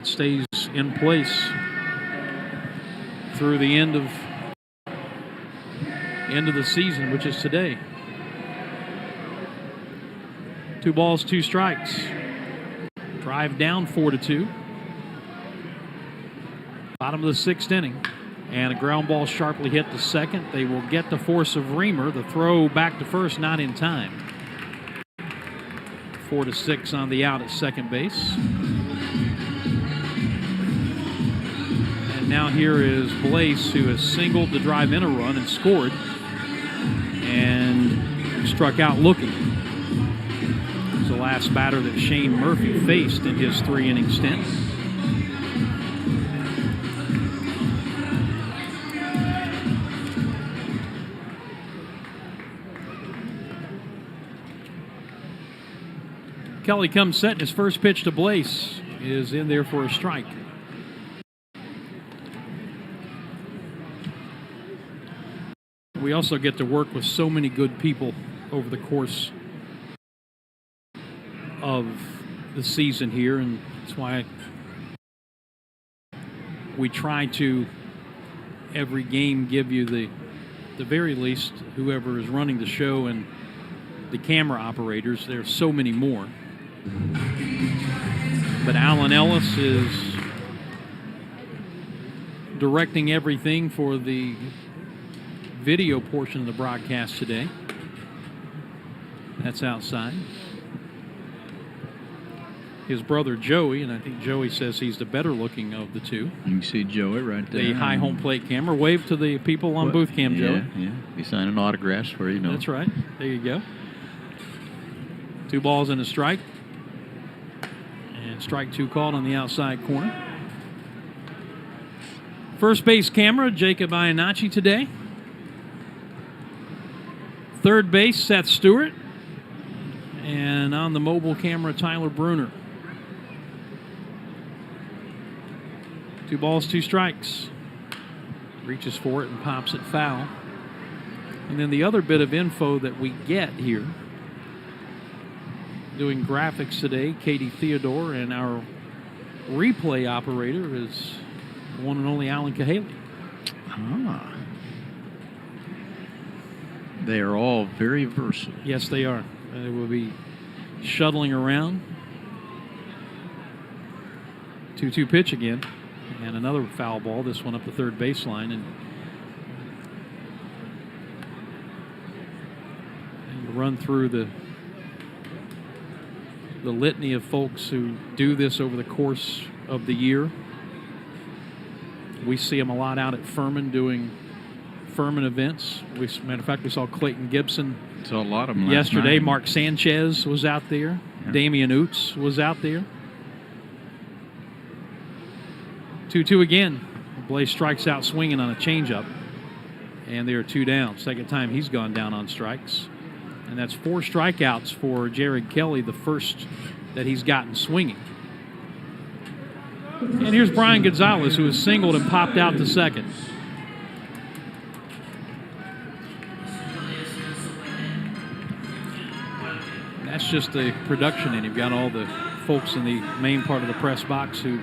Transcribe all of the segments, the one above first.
stays in place through the end of the season, which is today. 2 balls, 2 strikes. Drive down 4-2. Bottom of the 6th inning. And a ground ball sharply hit to second. They will get the force of Reamer. The throw back to first, not in time. 4-6 on the out at second base. And now here is Blaze, who has singled to drive in a run and scored. And struck out looking. The last batter that Shane Murphy faced in his 3-inning stint. Kelly comes set, and his first pitch to Blaze is in there for a strike. We also get to work with so many good people over the course of the season here, and that's why we try to every game give you the very least whoever is running the show and the camera operators. There's so many more, but Alan Ellis is directing everything for the video portion of the broadcast today. That's outside. His brother Joey, and I think Joey says he's the better looking of the two. You can see Joey right there. The high home plate camera. Wave to the people on booth cam, Joey. Yeah. He's signing autographs for you know. That's right. There you go. 2 balls and a strike. And strike 2 called on the outside corner. First base camera, Jacob Iannacci today. Third base, Seth Stewart. And on the mobile camera, Tyler Bruner. 2 balls, 2 strikes. Reaches for it and pops it foul. And then the other bit of info that we get here, doing graphics today, Katie Theodore, and our replay operator is the one and only Alan Cahaley. Ah. They are all very versatile. Yes, they are. They will be shuttling around. 2-2 pitch again. And another foul ball, this one up the third baseline. And you run through the litany of folks who do this over the course of the year. We see them a lot out at Furman doing Furman events. Matter of fact, we saw Clayton Gibson. Saw a lot of them yesterday. last night. Mark Sanchez was out there. Yeah. Damian Oots was out there. 2-2 again. Blaze strikes out swinging on a changeup. And they are 2 down. Second time he's gone down on strikes. And that's 4 strikeouts for Jared Kelly, the first that he's gotten swinging. And here's Brian Gonzalez, who has singled and popped out to second. That's just the production, and you've got all the folks in the main part of the press box who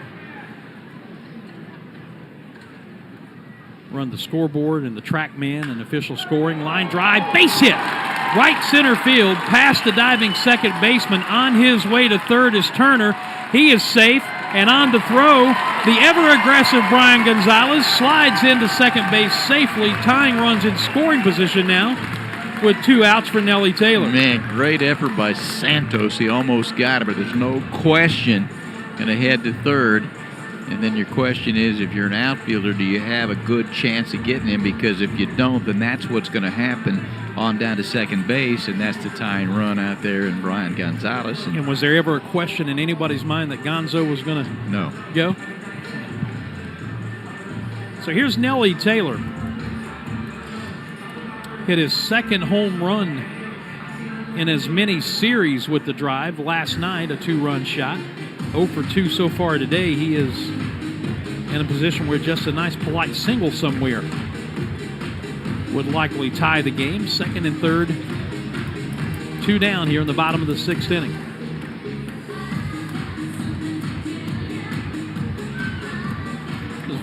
run the scoreboard and the TrackMan and official scoring. Line drive, base hit, right center field, past the diving second baseman. On his way to third is Turner. He is safe, and on to throw, the ever-aggressive Brian Gonzalez slides into second base safely, tying runs in scoring position now with 2 outs for Nellie Taylor. Man, great effort by Santos. He almost got it, but there's no question going to head to third. And then your question is, if you're an outfielder, do you have a good chance of getting him? Because if you don't, then that's what's going to happen on down to second base, and that's the tying run out there in Brian Gonzalez. And was there ever a question in anybody's mind that Gonzo was going to go? So here's Nellie Taylor. Hit his second home run in as many series with the drive. Last night, a 2-run shot. 0 for 2 so far today. He is in a position where just a nice polite single somewhere would likely tie the game. Second and third, 2 down here in the bottom of the 6th inning.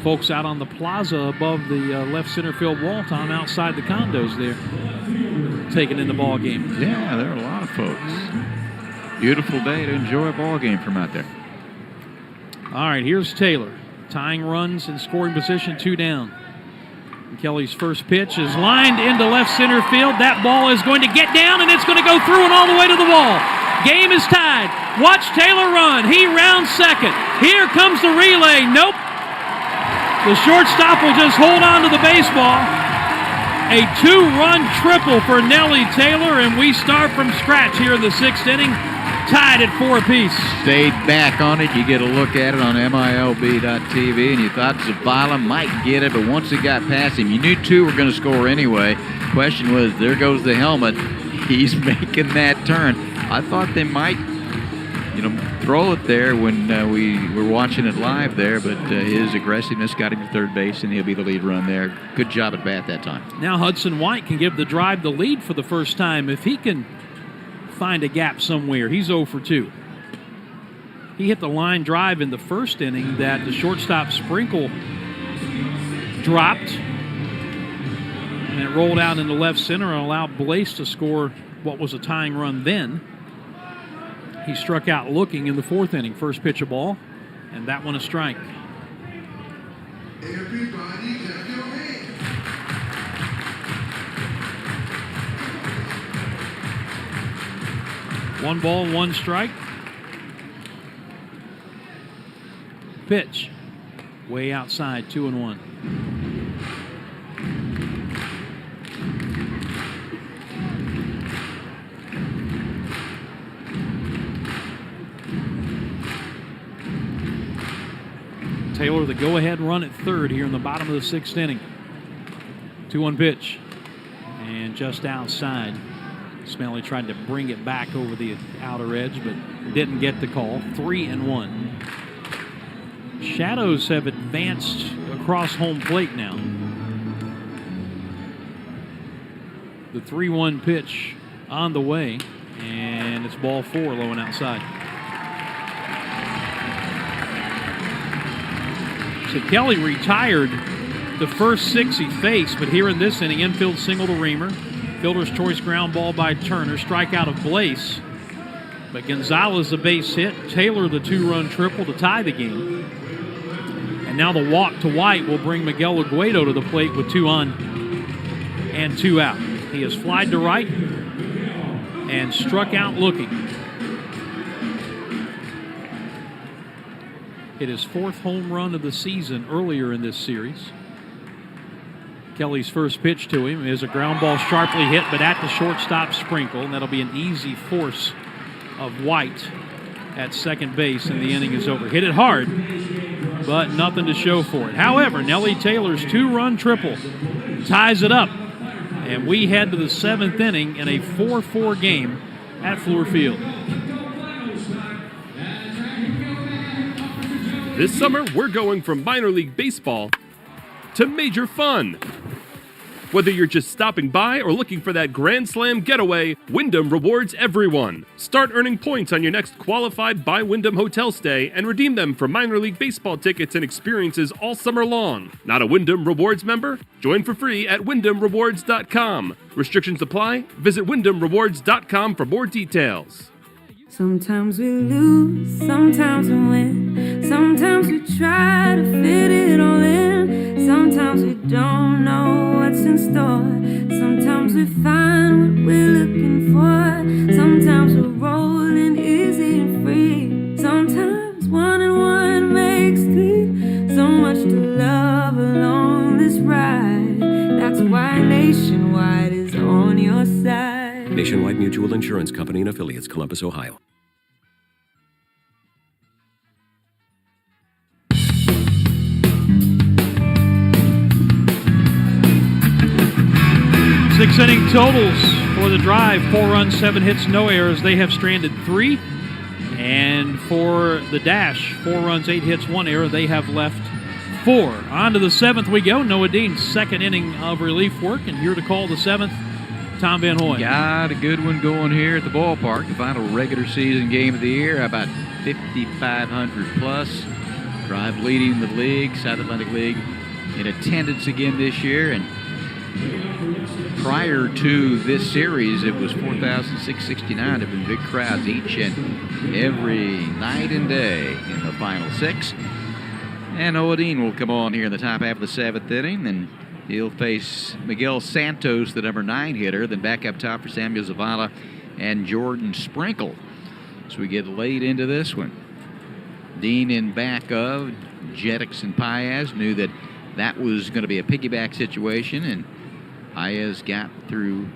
folks out on the plaza above the left center field wall, Tom, outside the condos there, taking in the ball game. Yeah, there are a lot of folks. Beautiful day to enjoy a ball game from out there. All right, here's Taylor. Tying runs in scoring position, 2 down. And Kelly's first pitch is lined into left center field. That ball is going to get down, and it's going to go through and all the way to the wall. Game is tied. Watch Taylor run. He rounds second. Here comes the relay. Nope. The shortstop will just hold on to the baseball. A 2-run triple for Nellie Taylor, and we start from scratch here in the 6th inning. Tied at 4 apiece. Stayed back on it. You get a look at it on MILB.TV, and you thought Zavala might get it, but once it got past him, you knew 2 were going to score anyway. Question was, there goes the helmet. He's making that turn. I thought they might, throw it there when we were watching it live there, but his aggressiveness got him to third base, and he'll be the lead run there. Good job at bat that time. Now Hudson White can give the drive the lead for the first time if he can find a gap somewhere. He's 0 for 2. He hit the line drive in the first inning that the shortstop Sprinkle dropped, and it rolled out into left center and allowed Blaze to score what was a tying run then. He struck out looking in the 4th inning. First pitch a ball, and that one a strike. Everybody clap your hands. 1 ball, 1 strike. Pitch. Way outside, 2-1. Taylor the go-ahead run at third here in the bottom of the 6th inning. 2-1 pitch. And just outside. Smelly tried to bring it back over the outer edge, but didn't get the call. 3-1. Shadows have advanced across home plate now. The 3-1 pitch on the way, and it's ball 4, low and outside. So Kelly retired the first 6 he faced, but here in this inning, infield single to Reamer. Fielder's choice ground ball by Turner. Strikeout of Blaze. But Gonzalez the base hit. Taylor the 2-run triple to tie the game. And now the walk to White will bring Miguel Aguedo to the plate with 2 on and 2 out. He has flied to right and struck out looking. Hit his 4th home run of the season earlier in this series. Kelly's first pitch to him is a ground ball sharply hit, but at the shortstop Sprinkle, and that'll be an easy force of White at second base, and the inning is over. Hit it hard, but nothing to show for it. However, Nellie Taylor's 2-run triple ties it up, and we head to the 7th inning in a 4-4 game at Fluor Field. This summer, we're going from minor league baseball to major fun. Whether you're just stopping by or looking for that Grand Slam getaway, Wyndham rewards everyone. Start earning points on your next qualified by Wyndham hotel stay and redeem them for minor league baseball tickets and experiences all summer long. Not a Wyndham Rewards member? Join for free at WyndhamRewards.com. Restrictions apply. Visit WyndhamRewards.com for more details. Sometimes we lose, sometimes we win. Sometimes we try to fit it all in. Sometimes we don't know what's in store. Sometimes we find what we're looking for. Sometimes we're rolling easy and free. Sometimes 1 and 1 makes 3. So much to love along this ride. That's why Nationwide is on your side. Nationwide Mutual Insurance Company and Affiliates, Columbus, Ohio. Six inning totals for the Drive. 4 runs, 7 hits, no errors. They have stranded 3. And for the Dash, 4 runs, 8 hits, 1 error. They have left 4. On to the 7th we go. Noah Dean's 2nd inning of relief work. And here to call the 7th, Tom Van Hoy. Got a good one going here at the ballpark. The final regular season game of the year. About 5,500 plus. Drive leading the league, South Atlantic League, in attendance again this year. And prior to this series, it was 4,669. There have been big crowds each and every night and day in the final 6. And Owadine will come on here in the top half of the 7th inning, and he'll face Miguel Santos, the number 9 hitter. Then back up top for Samuel Zavala and Jordan Sprinkle. So we get late into this one. Dean in back of Jettix and Paez knew that was going to be a piggyback situation, and Paez got through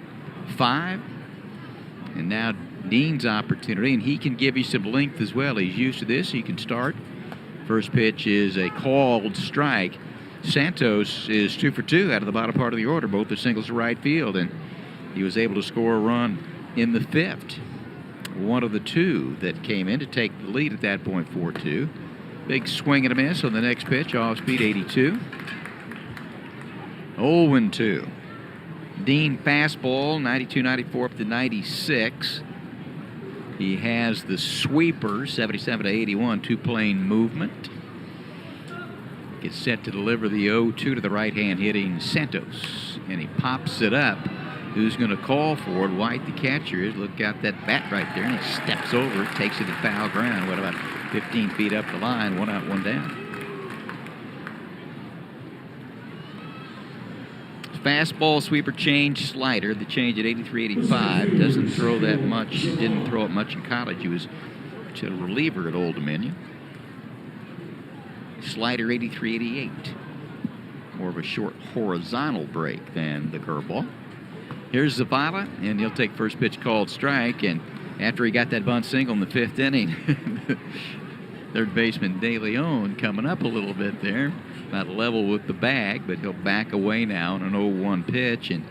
5. And now Dean's opportunity, and he can give you some length as well. He's used to this. He can start. First pitch is a called strike. Santos is 2 for 2 out of the bottom part of the order. Both are singles to right field, and he was able to score a run in the 5th. One of the 2 that came in to take the lead at that point, 4-2. Big swing and a miss on the next pitch, off speed 82. 0-2. Dean fastball, 92-94 up to 96. He has the sweeper, 77-81, 2-plane movement. Gets set to deliver the 0-2 to the right-hand hitting Santos. And he pops it up. Who's going to call for it? White, the catcher, is. Look out that bat right there. And he steps over it, takes it to foul ground. What, about 15 feet up the line? 1 out, 1 down. Fastball, sweeper, change, slider. The change at 83-85. Doesn't throw that much. Didn't throw it much in college. He was a reliever at Old Dominion. Slider 83-88. More of a short horizontal break than the curveball. Here's Zavala, and he'll take first pitch called strike. And after he got that bunt single in the 5th inning, third baseman De Leon coming up a little bit there. About level with the bag, but he'll back away now on an 0-1 pitch. And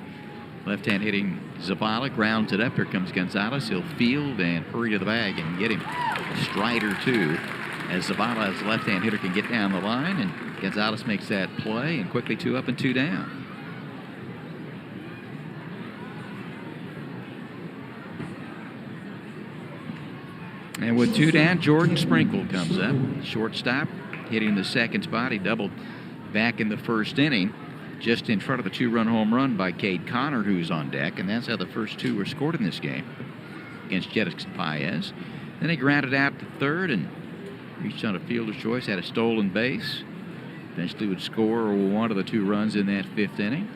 left-hand hitting Zavala grounds it up. Here comes Gonzalez. He'll field and hurry to the bag and get him a stride or 2. As Zavala, as left-hand hitter, can get down the line, and Gonzalez makes that play, and quickly 2 up and 2 down. And with 2 down, Jordan Sprinkle comes up. Shortstop, hitting the second spot. He doubled back in the 1st inning, just in front of a 2-run home run by Cade Connor, who's on deck, and that's how the first 2 were scored in this game against Jettix and Paez. Then he grounded out to 3rd and reached on a fielder's choice, had a stolen base. Eventually would score 1 of the 2 runs in that 5th inning.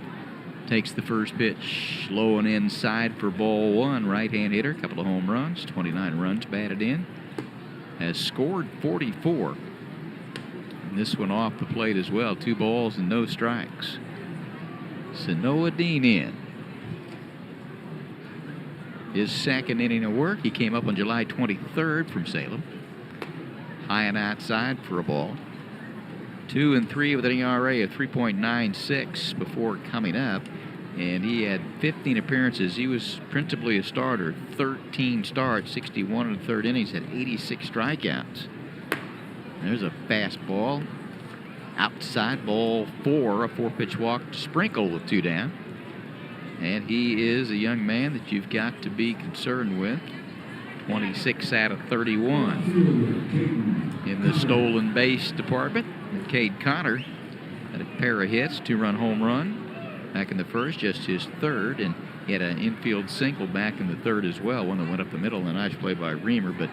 Takes the first pitch, low and inside for ball 1. Right-hand hitter, couple of home runs, 29 runs batted in. Has scored 44. And this one off the plate as well. 2 balls and no strikes. Sanoa Dean in. His 2nd inning of work. He came up on July 23rd from Salem. High and outside for a ball. 2 and 3 with an ERA of 3.96 before coming up. And he had 15 appearances. He was principally a starter. 13 starts, 61 in the 3rd innings, had 86 strikeouts. There's a fastball. Outside, ball 4, a 4-pitch walk to Sprinkle with 2 down. And he is a young man that you've got to be concerned with. 26 out of 31 in the stolen base department. And Cade Connor had a pair of hits, 2-run home run back in the 1st, just his 3rd, and he had an infield single back in the 3rd as well, one that went up the middle, and a nice play by Reamer, but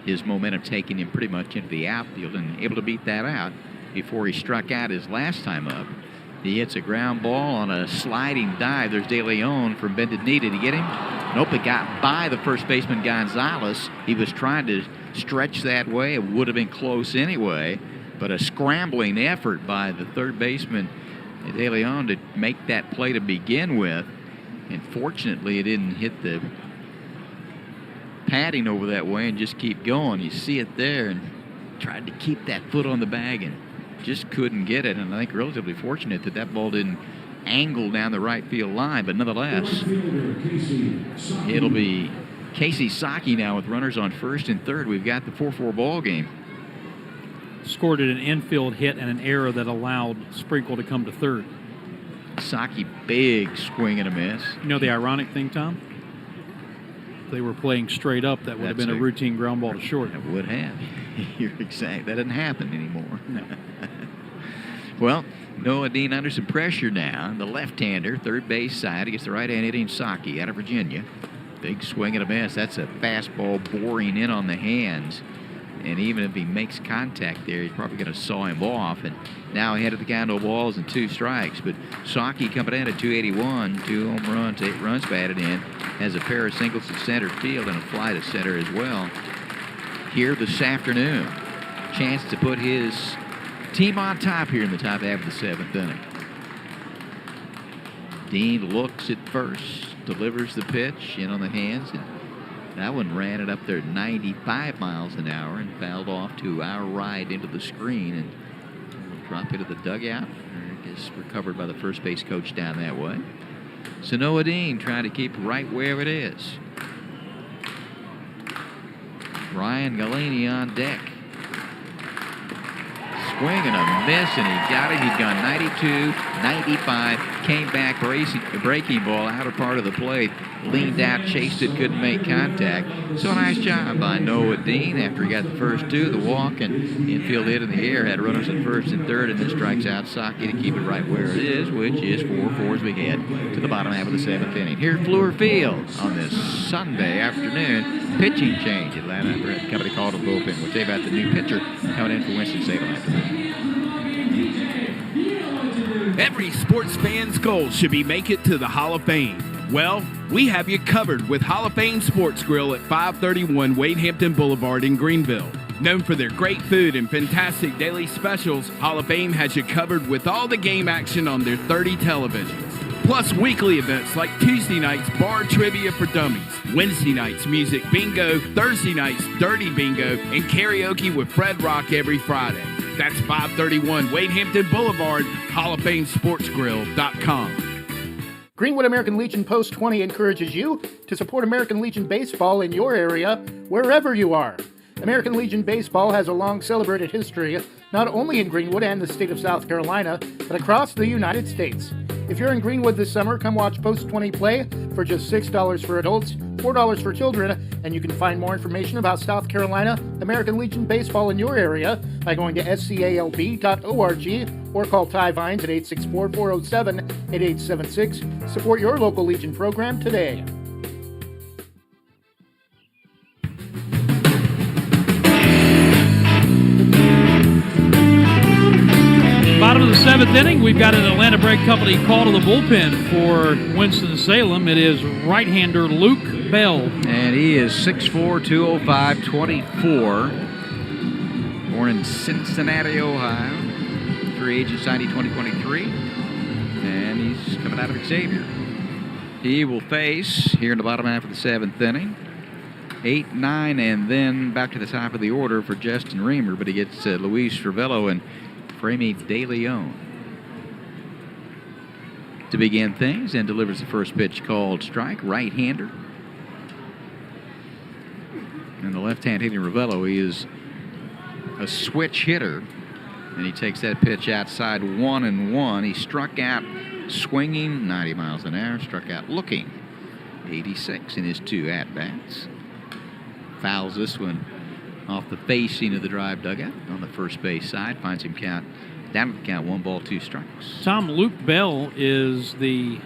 his momentum taking him pretty much into the outfield and able to beat that out before he struck out his last time up. He hits a ground ball on a sliding dive. There's De Leon from bended knee. Did he get him? Nope, it got by the first baseman Gonzalez. He was trying to stretch that way. It would have been close anyway, but a scrambling effort by the third baseman De Leon to make that play to begin with. And fortunately, it didn't hit the padding over that way and just keep going. You see it there, and tried to keep that foot on the bag and just couldn't get it. And I think relatively fortunate that that ball didn't angle down the right field line. But nonetheless, it'll be Casey Saki now with runners on first and third. We've got the 4-4 ball game. Scored an infield hit and an error that allowed Sprinkle to come to third. Saki, big swing and a miss. You know the ironic thing, Tom? If they were playing straight up, that would have been a routine ground ball to short. It would have. You're exact. That doesn't happen anymore. Well, Noah Dean under some pressure now. The left-hander, third base side against the right-hand hitting Saki out of Virginia. Big swing and a miss. That's a fastball boring in on the hands. And even if he makes contact there, he's probably going to saw him off. And now ahead of the count, no balls and 2 strikes. But Saki coming in at 281, 2 home runs, 8 runs batted in. Has a pair of singles to center field and a fly to center as well. Here this afternoon, chance to put his team on top here in the top half of the 7th inning. Dean looks at first, delivers the pitch in on the hands, and that one ran it up there at 95 miles an hour and fouled off to our right into the screen, and we'll drop into the dugout. Or I guess recovered by the first base coach down that way. So Noah Dean trying to keep right where it is. Ryan Galaney on deck. Swing and a miss, and he got it. He'd gone 92, 95, came back, breaking ball, outer part of the plate, leaned out, chased it, couldn't make contact. So a nice job by Noah Dean after he got the first 2, the walk, and infield hit in the air, had runners at first and third, and then strikes out Saki to keep it right where it is, which is 4-4 as we head to the bottom half of the 7th inning. Here at Fluor Field on this Sunday afternoon, pitching change. Atlanta Company called a bullpen. We'll tell you about the new pitcher coming in for Winston Salem after that. Every sports fan's goal should be make it to the Hall of Fame. Well, we have you covered with Hall of Fame Sports Grill at 531 Wade Hampton Boulevard in Greenville. Known for their great food and fantastic daily specials, Hall of Fame has you covered with all the game action on their 30 televisions. Plus weekly events like Tuesday nights bar trivia for dummies, Wednesday nights music bingo, Thursday nights dirty bingo, and karaoke with Fred Rock every Friday. That's 531 Wade Hampton Boulevard, HallOfFameSportsGrill.com. Greenwood American Legion Post 20 encourages you to support American Legion Baseball in your area, wherever you are. American Legion Baseball has a long celebrated history, not only in Greenwood and the state of South Carolina, but across the United States. If you're in Greenwood this summer, come watch Post 20 play for just $6 for adults, $4 for children, and you can find more information about South Carolina American Legion Baseball in your area by going to scalb.org or call Ty Vines at 864-407-8876. Support your local Legion program today. Bottom of the 7th inning, we've got an Atlanta Brake Company call to the bullpen for Winston-Salem. It is right-hander Luke Bell. And he is 6'4", 205, 24. Born in Cincinnati, Ohio. Free agent signed in 2023. And he's coming out of Xavier. He will face, here in the bottom half of the 7th inning, 8, 9, and then back to the top of the order for Justin Reamer. But he gets Luis Cervello and Framey De Leon to begin things, and delivers the first pitch called strike, right-hander. And the left-hand hitting Ravello, he is a switch hitter, and he takes that pitch outside 1-1. He struck out swinging 90 miles an hour, struck out looking 86 in his 2 at-bats. Fouls this one off the facing of the drive dugout on the first base side. Finds him down at the count, 1 ball, 2 strikes. Tom, Luke Bell is the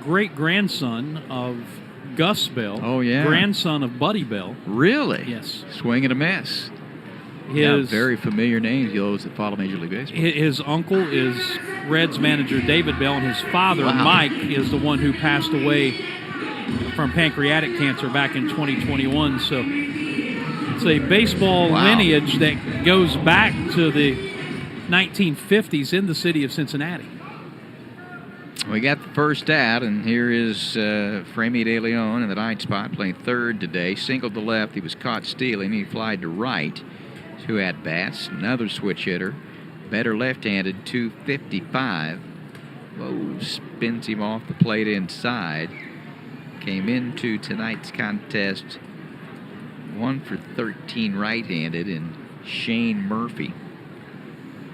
great-grandson of Gus Bell. Oh, yeah. Grandson of Buddy Bell. Really? Yes. Swing and a miss. Very familiar names, those that follow Major League Baseball. His uncle is Reds manager David Bell, and his father, Mike, is the one who passed away from pancreatic cancer back in 2021. So it's a baseball lineage that goes back to the 1950s in the city of Cincinnati. We got the first out, and here is Framey De Leon in the 9th spot, playing third today. Singled to left. He was caught stealing. He flied to right. 2 at-bats. Another switch hitter. Better left-handed, 255. Whoa, spins him off the plate inside. Came into tonight's contest 1 for 13 right-handed, and Shane Murphy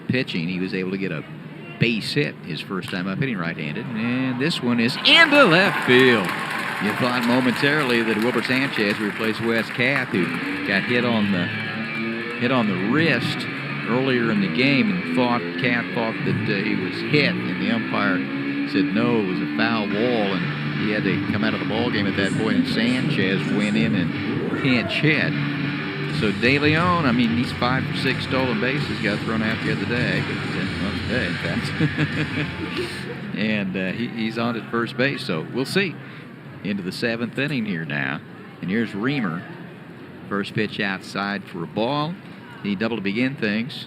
pitching. He was able to get a base hit his first time up hitting right-handed, and this one is into left field. You thought momentarily that Wilbur Sanchez replaced Wes Kath, who got hit on the wrist earlier in the game, and Kath thought that he was hit, and the umpire said no, it was a foul ball, and he had to come out of the ball game at that point, and Sanchez went in and pinch hit. So De Leon, I mean, he's 5 for 6 stolen bases, got thrown out the other day. In fact. And he's on at first base, so we'll see. Into the 7th inning here now. And here's Reamer. First pitch outside for a ball. He doubled to begin things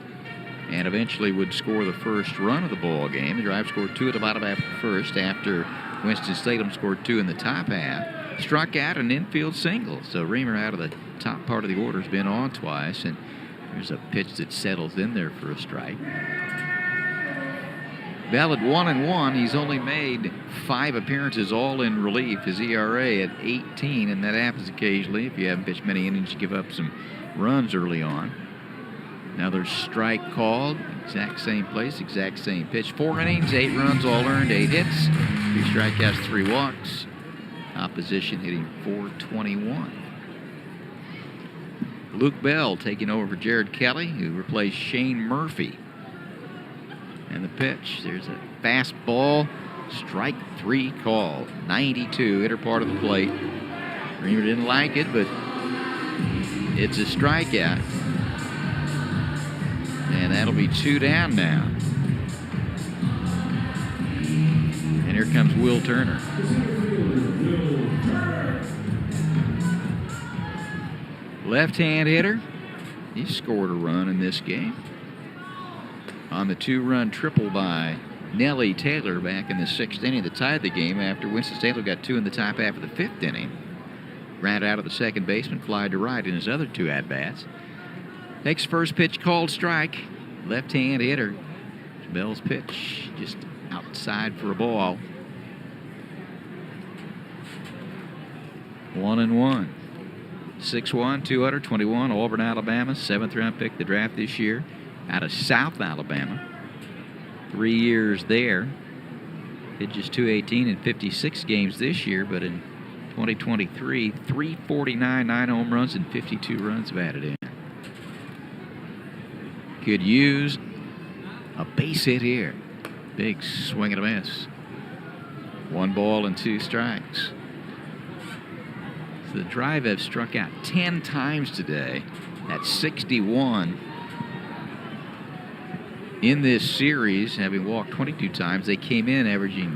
and eventually would score the first run of the ball game. The Drive scored 2 at the bottom half of the first after Winston-Salem scored 2 in the top half. Struck out an infield single. So Reamer out of the top part of the order has been on twice. And there's a pitch that settles in there for a strike. Bell at 1-1. He's only made 5 appearances, all in relief. His ERA at 18, and that happens occasionally. If you haven't pitched many innings, you give up some runs early on. Another strike called. Exact same place, exact same pitch. 4 innings, 8 runs, all earned, 8 hits. 3 strikeouts, 3 walks. Opposition hitting .421. Luke Bell taking over for Jared Kelly, who replaced Shane Murphy. And the pitch, there's a fastball, strike 3 call, 92, inner part of the plate. Reamer didn't like it, but it's a strikeout. And that'll be 2 down now. And here comes Will Turner. Left-hand hitter. He scored a run in this game on the 2-run triple by Nellie Taylor back in the 6th inning that tied the game after Winston-Salem got 2 in the top half of the 5th inning. Ran out of the second baseman, fly to right in his other 2 at-bats. Takes first pitch, called strike. Left-hand hitter. Bell's pitch just outside for a ball. 1-1. 6'1", 221, Auburn, Alabama, 7th-round pick the draft this year. Out of South Alabama. 3 years there. Pitches .218 in 56 games this year, but in 2023, .349, 9 home runs, and 52 runs batted in. Could use a base hit here. Big swing and a miss. 1 ball and 2 strikes. So the Drive have struck out 10 times today. That's 61. In this series, having walked 22 times, they came in averaging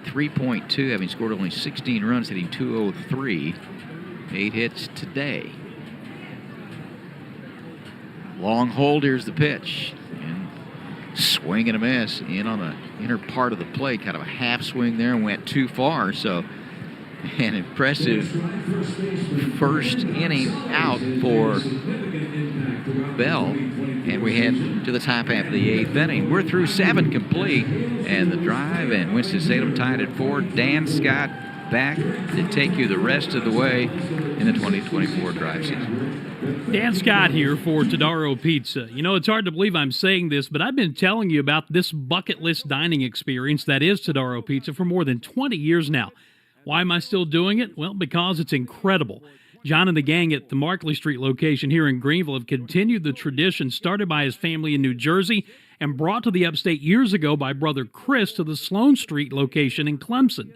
3.2, having scored only 16 runs, hitting .203. 8 hits today. Long hold, here's the pitch. And swing and a miss in on the inner part of the plate. Kind of a half swing there and went too far. So an impressive first inning out for Bell. And we head to the top half of the 8th inning. We're through 7 complete. And the Drive and Winston-Salem tied at 4. Dan Scott back to take you the rest of the way in the 2024 Drive season. Dan Scott here for Todaro Pizza. You know, it's hard to believe I'm saying this, but I've been telling you about this bucket list dining experience that is Todaro Pizza for more than 20 years now. Why am I still doing it? Well, because it's incredible. John and the gang at the Markley Street location here in Greenville have continued the tradition started by his family in New Jersey and brought to the upstate years ago by brother Chris to the Sloan Street location in Clemson.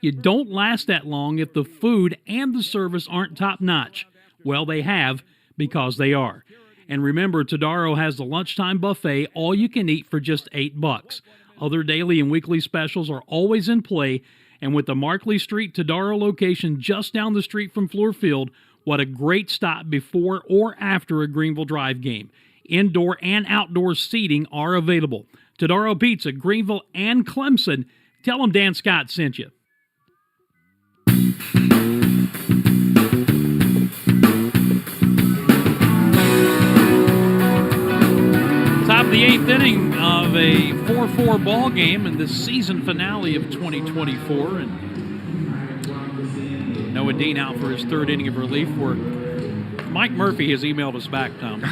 You don't last that long if the food and the service aren't top-notch. Well, they have, because they are. And remember, Todaro has the lunchtime buffet, all you can eat for just $8. Other daily and weekly specials are always in play. And with the Markley Street Todaro location just down the street from Fluor Field, what a great stop before or after a Greenville Drive game. Indoor and outdoor seating are available. Todaro Pizza, Greenville and Clemson. Tell them Dan Scott sent you. Top of the 8th inning of a 4-4 ball game in the season finale of 2024. And Noah Dean out for his 3rd inning of relief work. Mike Murphy has emailed us back, Tom.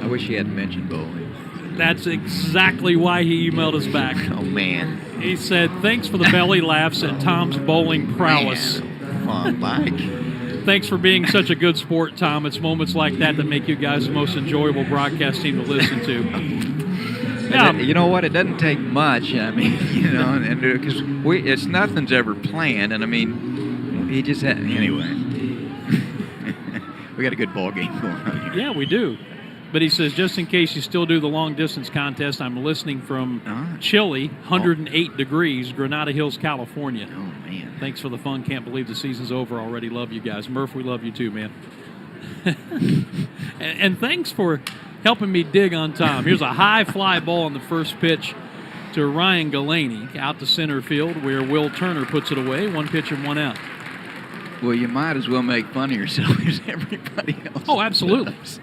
I wish he hadn't mentioned bowling. That's exactly why he emailed us back. Oh, man. He said, thanks for the belly laughs and Tom's bowling prowess. Man. Come on, Mike. Thanks for being such a good sport, Tom. It's moments like that that make you guys the most enjoyable broadcast team to listen to. Yeah. You know what? It doesn't take much. I mean, you know, and because it's nothing's ever planned, and I mean, he just had anyway. We got a good ball game going on here. Yeah, we do. But he says, just in case you still do the long-distance contest, I'm listening from chilly, 108 degrees, Granada Hills, California. Oh, man. Thanks for the fun. Can't believe the season's over already. Love you guys. Murph, we love you too, man. and thanks for helping me dig on Tom. Here's a high fly ball on the first pitch to Ryan Galaney out to center field where Will Turner puts it away. 1 pitch and 1 out. Well, you might as well make fun of yourself as everybody else. Oh, absolutely. Does.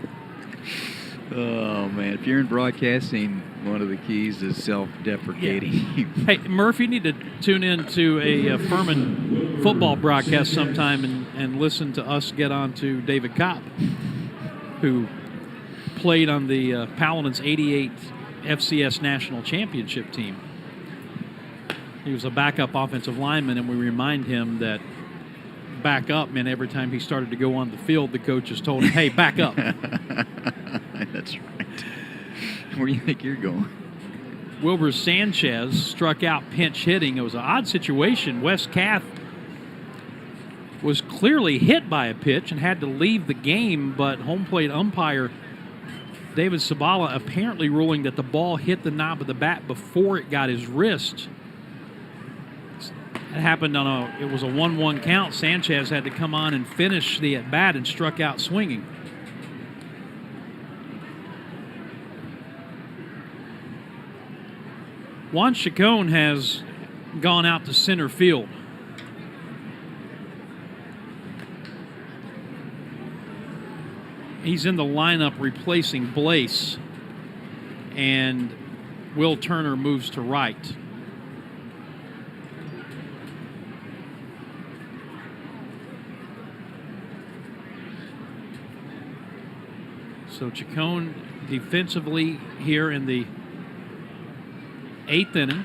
Oh, man. If you're in broadcasting, one of the keys is self-deprecating. Yeah. Hey, Murph, you need to tune in to a Furman football broadcast sometime and listen to us get on to David Kopp, who played on the Paladins 88 FCS National Championship team. He was a backup offensive lineman, and we remind him that back up meant every time he started to go on the field, the coaches told him, hey, back up. That's right. Where do you think you're going? Wilbur Sanchez struck out pinch hitting. It was an odd situation. Wes Kath was clearly hit by a pitch and had to leave the game, but home plate umpire David Sabala apparently ruling that the ball hit the knob of the bat before it got his wrist. It happened it was a 1-1 count. Sanchez had to come on and finish the at-bat and struck out swinging. Juan Chacon has gone out to center field. He's in the lineup replacing Blaise, and Will Turner moves to right. So Chacon defensively here in the 8th inning.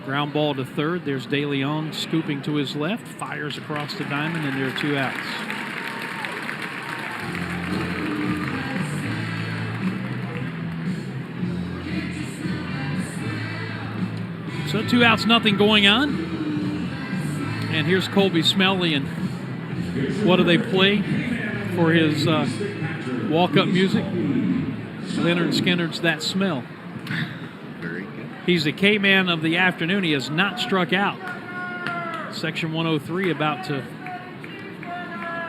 Ground ball to third. There's De Leon scooping to his left. Fires across the diamond, and there are 2 outs. So 2 outs, nothing going on. And here's Colby Smelly, and what do they play for his walk-up music? Leonard Skinner's That Smell. Very good. He's the K-man of the afternoon. He has not struck out. Section 103 about to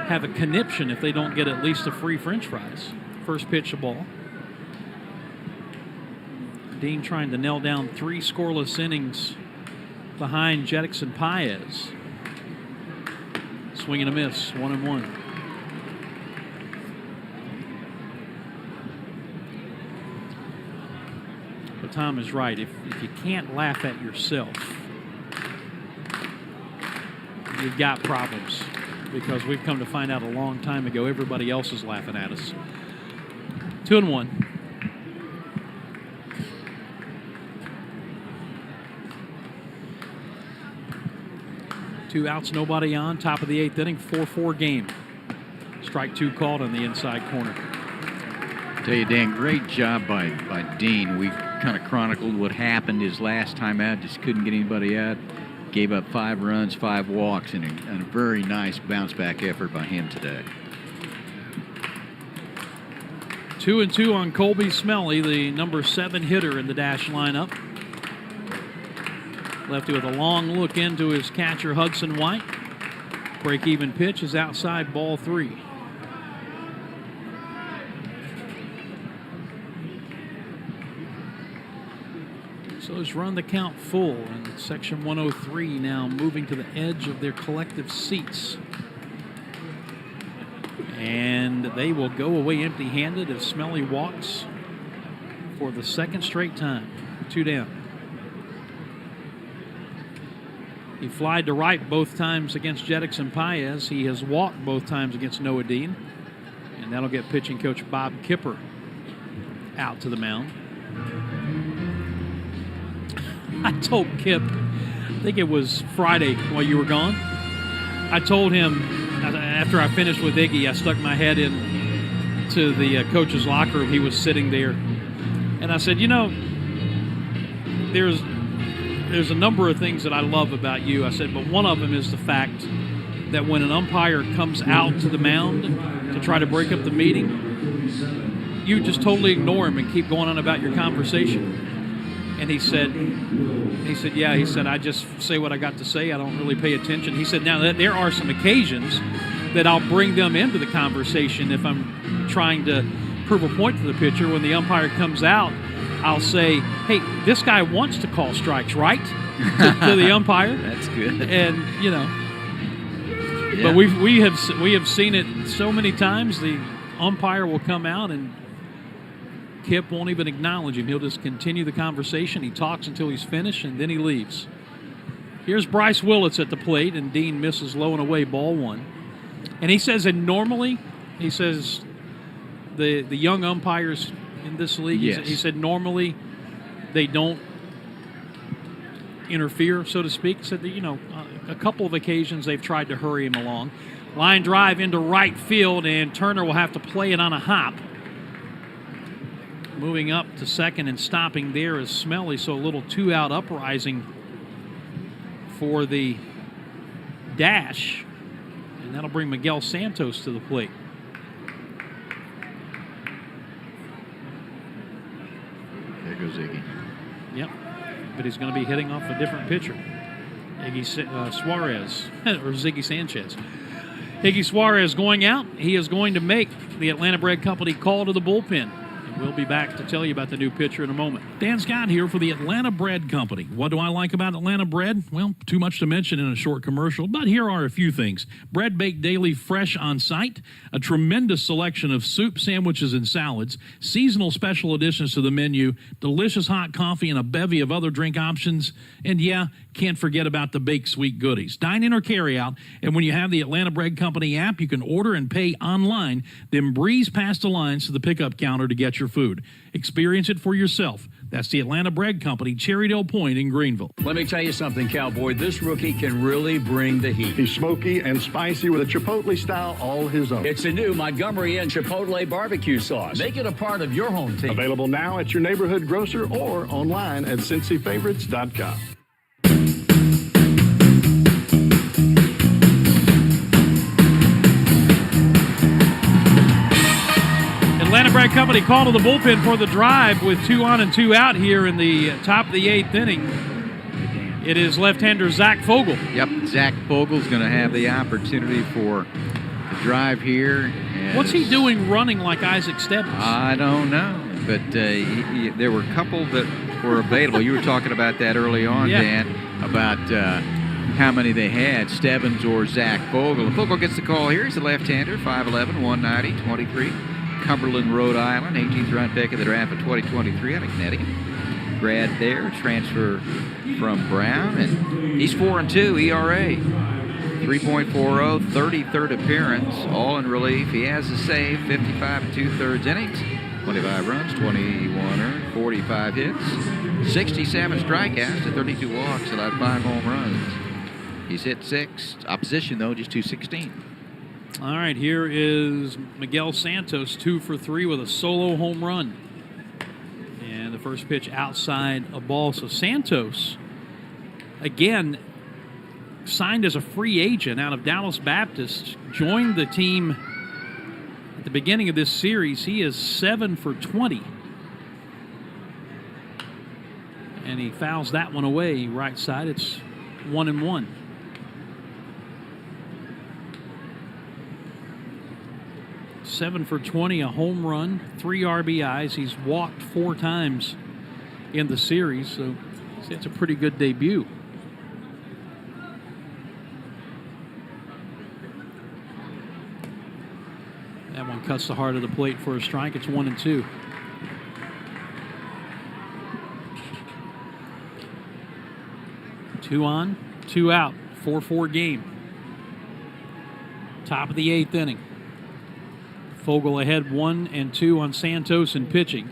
have a conniption if they don't get at least a free French fries. First pitch of ball. Dean trying to nail down 3 scoreless innings behind Jettix and Paez. Swing and a miss, 1-1. But Tom is right. If you can't laugh at yourself, you've got problems. Because we've come to find out a long time ago, everybody else is laughing at us. 2-1. Two outs, nobody on. Top of the 8th inning, 4-4 game. Strike 2 called on the inside corner. Tell you, Dan, great job by Dean. We kind of chronicled what happened his last time out. Just couldn't get anybody out. Gave up 5 runs, 5 walks, and a very nice bounce-back effort by him today. 2-2 on Colby Smelly, the number 7 hitter in the Dash lineup. Lefty with a long look into his catcher, Hudson White. Break-even pitch is outside, ball 3. So it's run the count full, and Section 103 now moving to the edge of their collective seats. And they will go away empty-handed if Smelly walks for the 2nd straight time. 2 down. He flied to right both times against Jettix and Paez. He has walked both times against Noah Dean. And that'll get pitching coach Bob Kipper out to the mound. I told Kip, I think it was Friday while you were gone, I told him after I finished with Iggy, I stuck my head in to the coach's locker room. He was sitting there, and I said, you know, there's a number of things that I love about you. I said, but one of them is the fact that when an umpire comes out to the mound to try to break up the meeting, you just totally ignore him and keep going on about your conversation. And he said, yeah, he said, I just say what I got to say. I don't really pay attention. He said, now there are some occasions that I'll bring them into the conversation if I'm trying to prove a point to the pitcher. When the umpire comes out, I'll say, hey, this guy wants to call strikes, right? to the umpire. That's good. And, you know, Yeah. but we have seen it so many times. The umpire will come out and Kip won't even acknowledge him. He'll just continue the conversation. He talks until he's finished, and then he leaves. Here's Bryce Willits at the plate, and Dean misses low and away, ball one. And he says that normally, he says the young umpires in this league, Yes. he said normally they don't interfere, so to speak. He said that, you know, a couple of occasions they've tried to hurry him along. Line drive into right field, and Turner will have to play it on a hop. Moving up to second and stopping there is Smelly, so a little two-out uprising for the dash, and that'll bring Miguel Santos to the plate. There goes Iggy. Yep, but he's going to be hitting off a different pitcher, Iggy Suarez, or Ziggy Sanchez. Iggy Suarez going out. He is going to make the Atlanta Bread Company call to the bullpen. We'll be back to tell you about the new pitcher in a moment. Dan Scott here for the Atlanta Bread Company. What do I like about Atlanta Bread? Well, too much to mention in a short commercial, but here are a few things. Bread baked daily, fresh on site, a tremendous selection of soup, sandwiches, and salads, seasonal special additions to the menu, delicious hot coffee, and a bevy of other drink options. And yeah, can't forget about the baked sweet goodies. Dine in or carry out, and when you have the Atlanta Bread Company app, you can order and pay online, then breeze past the lines to the pickup counter to get your food. Experience it for yourself. That's the Atlanta Bread Company, Cherrydale Point in Greenville. Let me tell you something, Cowboy. This rookie can really bring the heat. He's smoky and spicy with a Chipotle style all his own. It's a new Montgomery Inn Chipotle barbecue sauce. Make it a part of your home team. Available now at your neighborhood grocer or online at CincyFavorites.com. Atlanta Bread Company call to the bullpen for the drive with 2 on and 2 out here in the top of the 8th inning. It is left-hander Zach Fogel. Yep, Zach Fogel's going to have the opportunity for the drive here. What's he doing running like Isaac Stebbins? I don't know, but there were a couple that were available. You were talking about that early on, Yeah. Dan, about how many they had, Stebbins or Zach Fogel. And Fogel gets the call here. He's a left-hander, 5'11", 190, 23. Cumberland, Rhode Island, 18th round pick of the draft of 2023 out of Connecticut. Grad there, transfer from Brown, and he's 4-2 ERA, 3.40, 33rd appearance, all in relief. He has a save, 55 2/3 innings, 25 runs, 21 earned, 45 hits, 67 strikeouts to 32 walks, allowed 5 home runs. He's hit 6. Opposition though, just 216. All right, here is Miguel Santos, 2 for 3 with a solo home run. And the first pitch outside a ball. So Santos, again, signed as a free agent out of Dallas Baptist, joined the team at the beginning of this series. He is 7 for 20. And he fouls that one away right side. It's 1-1. Seven for 20, a home run, 3 RBIs. He's walked 4 times in the series, so it's a pretty good debut. That one cuts the heart of the plate for a strike. It's 1-2. Two on, 2 out, 4-4 game. Top of the 8th inning. Fogel ahead 1-2 on Santos in pitching.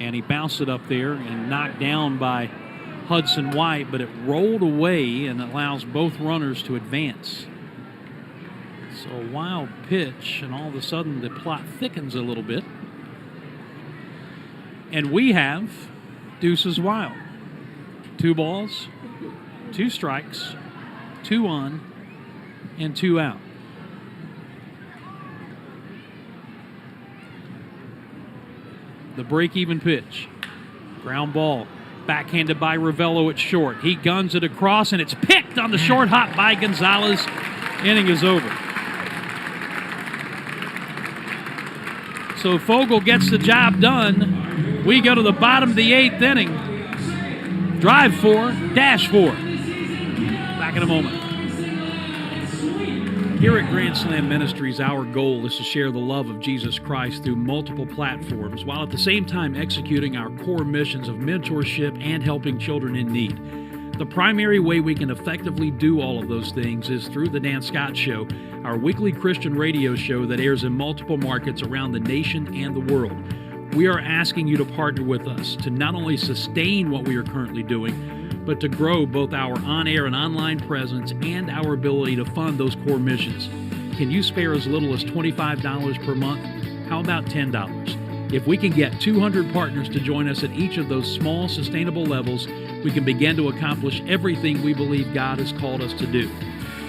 And he bounced it up there and knocked down by Hudson White, but it rolled away and allows both runners to advance. So a wild pitch, and all of a sudden the plot thickens a little bit. And we have deuces wild. 2 balls, 2 strikes, 2 on, and 2 out. The break-even pitch. Ground ball. Backhanded by Ravello at short. He guns it across, and it's picked on the short hop by Gonzalez. Inning is over. So Fogel gets the job done. We go to the bottom of the 8th inning. Drive 4, dash 4. Back in a moment. Here at Grand Slam Ministries, our goal is to share the love of Jesus Christ through multiple platforms, while at the same time executing our core missions of mentorship and helping children in need. The primary way we can effectively do all of those things is through the Dan Scott Show, our weekly Christian radio show that airs in multiple markets around the nation and the world. We are asking you to partner with us to not only sustain what we are currently doing, but to grow both our on-air and online presence and our ability to fund those core missions. Can you spare as little as $25 per month? How about $10? If we can get 200 partners to join us at each of those small, sustainable levels, we can begin to accomplish everything we believe God has called us to do.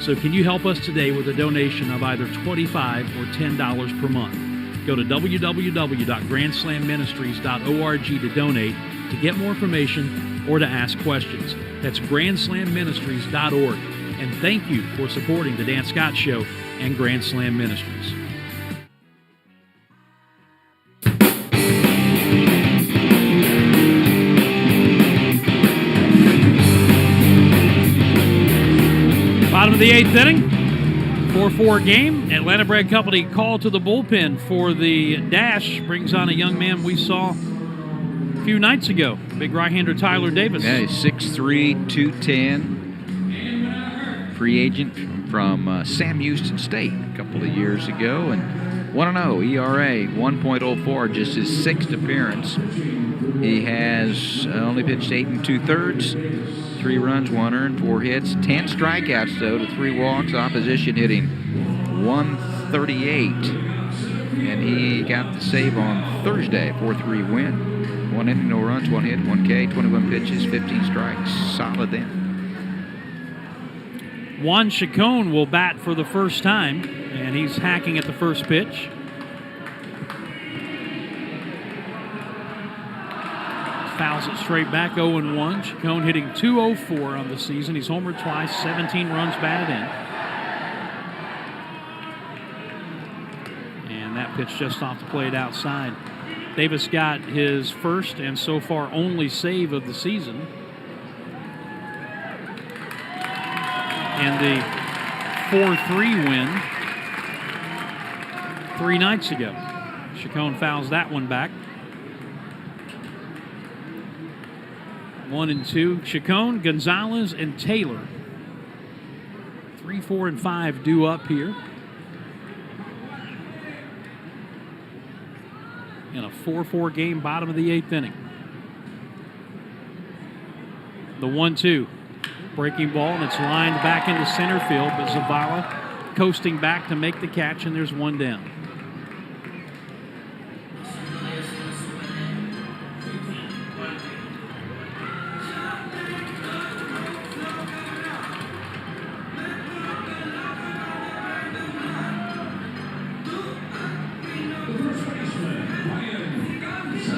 So can you help us today with a donation of either $25 or $10 per month? Go to www.grandslamministries.org to donate, to get more information, or to ask questions. That's grandslamministries.org. And thank you for supporting the Dan Scott Show and Grand Slam Ministries. Bottom of the 8th inning, 4-4 game. Atlanta Bread Company called to the bullpen for the dash. Brings on a young man we saw a few nights ago, big right-hander Tyler Davis. Yeah, he's 6'3", 210, free agent from Sam Houston State a couple of years ago, and 1-0 ERA, 1.04, just his 6th appearance. He has only pitched 8 2/3, 3 runs, 1 earned, 4 hits, 10 strikeouts though to 3 walks. Opposition hitting 138, and he got the save on Thursday, 4-3 win. 1 inning, no runs, 1 hit, 1 K, 21 pitches, 15 strikes. Solid then. Juan Chacon will bat for the first time, and he's hacking at the first pitch. Fouls it straight back, 0-1. Chacon hitting .204 on the season. He's homered twice, 17 runs batted in. And that pitch just off the plate outside. Davis got his first and so far only save of the season. And the 4-3 win 3 nights ago. Chacon fouls that one back. 1-2. Chacon, Gonzalez, and Taylor. 3, 4, and 5 due up here. In a 4-4 game, bottom of the 8th inning. The 1-2. Breaking ball, and it's lined back into center field, but Zavala coasting back to make the catch, and there's 1 down.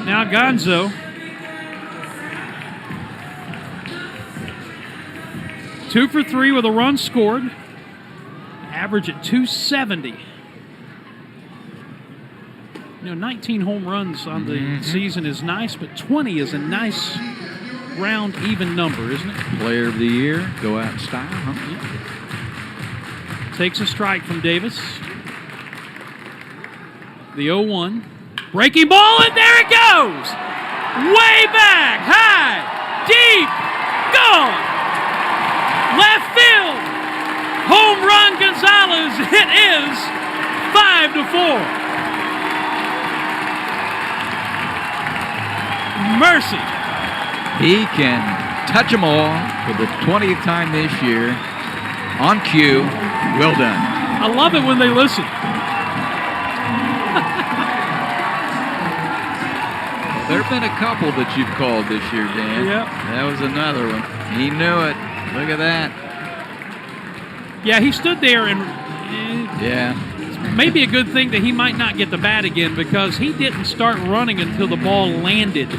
Now Gonzo. 2 for 3 with a run scored. Average at .270. 19 home runs on the season is nice, but 20 is a nice round even number, isn't it? Player of the year, go out in style, huh? Yeah. Takes a strike from Davis. The 0-1. Breaking ball, and there it goes! Way back, high, deep, gone! Left field! Home run Gonzalez. It is 5-4. mercy. He can touch them all for the 20th time this year. On cue. Well done. I love it when they listen. There have been a couple that you've called this year, Dan. Yep. That was another one. He knew it. Look at that. Yeah, he stood there and Yeah. maybe a good thing that he might not get the bat again because he didn't start running until the ball landed.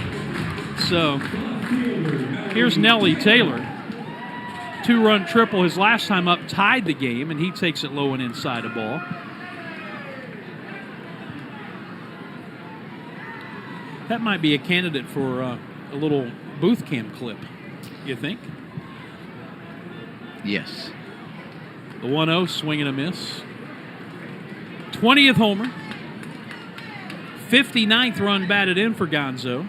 So here's Nellie Taylor. 2-run triple his last time up, tied the game, and he takes it low and inside a ball. That might be a candidate for a little booth camp clip, you think? Yes. The 1-0, swing and a miss. 20th homer. 59th run batted in for Gonzo.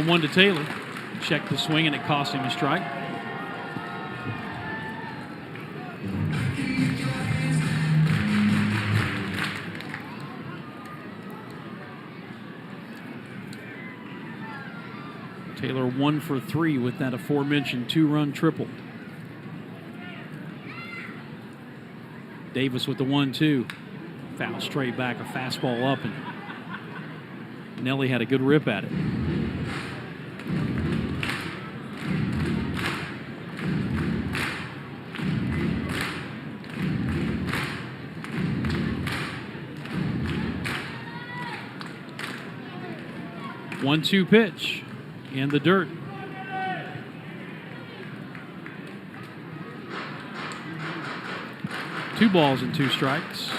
One to Taylor. Checked the swing and it cost him a strike. Taylor 1 for 3 with that aforementioned 2-run triple. Davis with the 1-2. Foul straight back, a fastball up, and Nelly had a good rip at it. One-two pitch in the dirt. Two balls and 2 strikes.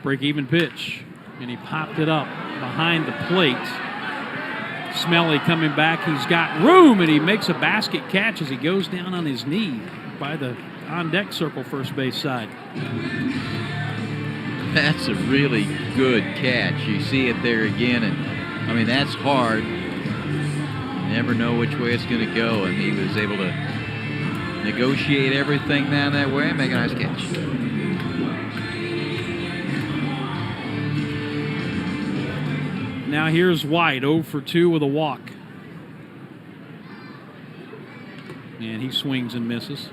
Break-even pitch, and he popped it up behind the plate. Smelly coming back. He's got room, and he makes a basket catch as he goes down on his knee by the on-deck circle first base side. That's a really good catch. You see it there again, and I mean, that's hard. You never know which way it's going to go, and he was able to negotiate everything down that way and make a nice catch. Now here's White, 0 for 2 with a walk. And he swings and misses.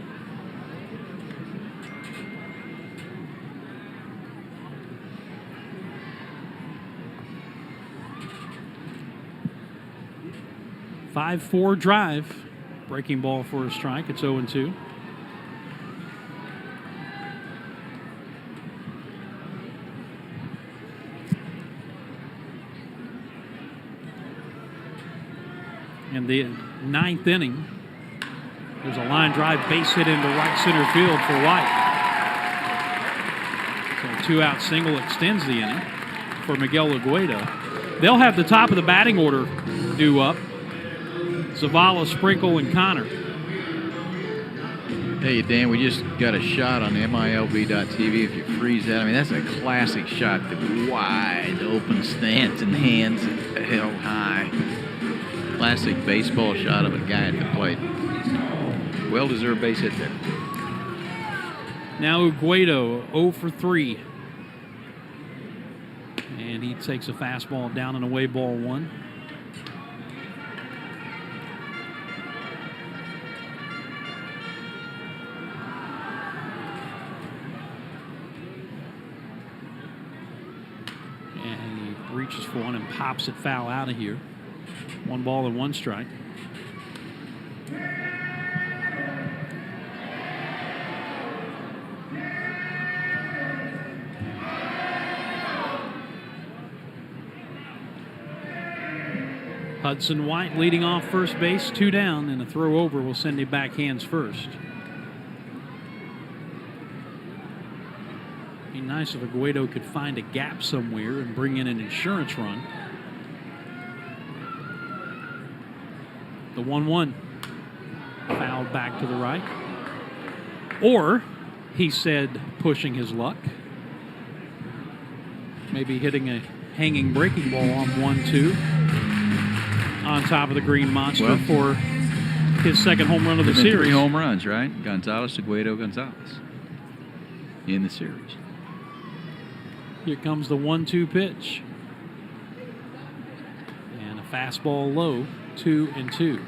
Five-4 drive. Breaking ball for a strike. It's 0-2. In the 9th inning, there's a line drive base hit into right center field for White. So a 2-out single extends the inning for Miguel Aguedo. They'll have the top of the batting order due up. Zavala, Sprinkle, and Connor. Hey, Dan, we just got a shot on MILB.TV. If you freeze that, I mean, that's a classic shot. The wide open stance and hands held high. Classic baseball shot of a guy at the plate. Well-deserved base hit there. Now Aguedo, 0 for 3. And he takes a fastball down and away, ball 1. And he reaches for one and pops it foul out of here. 1 ball and 1 strike. Hudson White leading off first base, 2 down, and a throw over will send him back hands first. Be nice if Aguedo could find a gap somewhere and bring in an insurance run. The 1-1 fouled back to the right. Or, he said, pushing his luck. maybe hitting a hanging breaking ball on 1-2 on top of the Green Monster for his second home run of the series. 3 home runs, right? Gonzalez, Aguedo, Gonzalez in the series. Here comes the 1-2 pitch. And a fastball low, 2-2.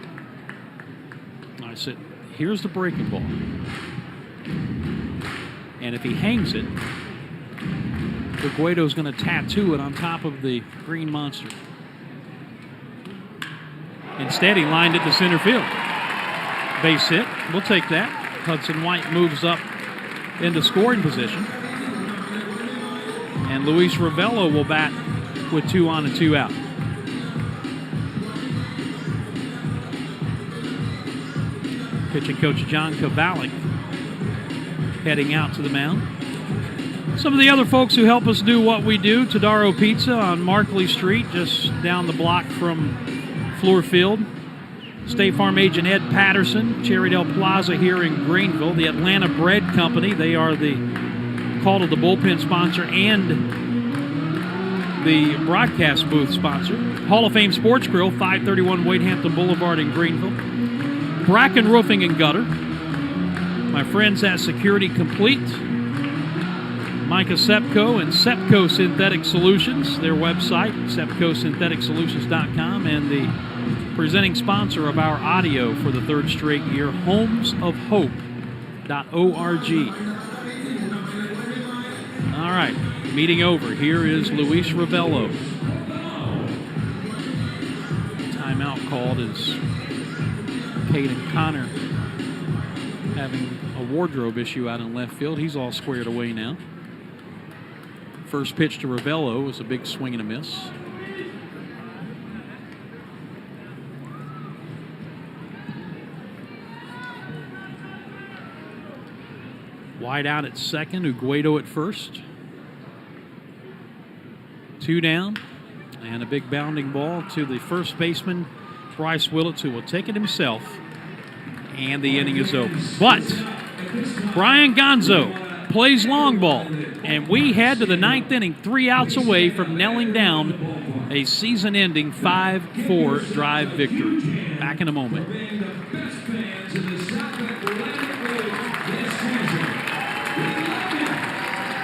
All right, so here's the breaking ball. And if he hangs it, Aguedo's going to tattoo it on top of the Green Monster. Instead, he lined it to center field. Base hit. We'll take that. Hudson White moves up into scoring position. And Luis Ravello will bat with 2 on and 2 out. Pitching coach John Kovalik heading out to the mound. Some of the other folks who help us do what we do, Todaro Pizza on Markley Street, just down the block from Fluor Field. State Farm agent Ed Patterson, Cherrydale Plaza here in Greenville. The Atlanta Bread Company, they are the Call to the Bullpen sponsor and the broadcast booth sponsor. Hall of Fame Sports Grill, 531 Wade Hampton Boulevard in Greenville. Bracken Roofing and Gutter. My friends at Security Complete. Micah Sepco and Sepco Synthetic Solutions, their website, sepcosyntheticsolutions.com, and the presenting sponsor of our audio for the 3rd straight year, homesofhope.org. All right, meeting over. Here is Luis Ravello. Timeout called as Caden Connor having a wardrobe issue out in left field. He's all squared away now. First pitch to Ravello was a big swing and a miss. Wide out at second, Aguedo at first. 2 down, and a big bounding ball to the first baseman, Bryce Willits, who will take it himself, and the inning is over. But Brian Gonzo plays long ball, and we head to the 9th inning, 3 outs away from nailing down a season-ending 5-4 drive victory. Back in a moment.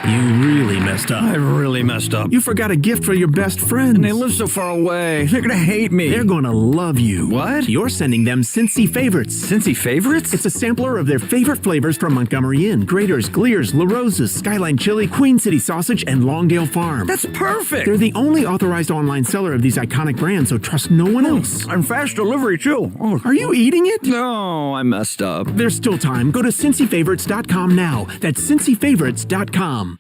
You really messed up. I really messed up. You forgot a gift for your best friends. And they live so far away. They're gonna hate me. They're gonna love you. What? You're sending them Cincy Favorites. Cincy Favorites? It's a sampler of their favorite flavors from Montgomery Inn, Graeter's, Gleer's, La Rosa's, Skyline Chili, Queen City Sausage, and Longdale Farm. That's perfect! They're the only authorized online seller of these iconic brands, so trust no one else. And fast delivery, too. Oh, are you eating it? No, I messed up. There's still time. Go to CincyFavorites.com now. That's CincyFavorites.com.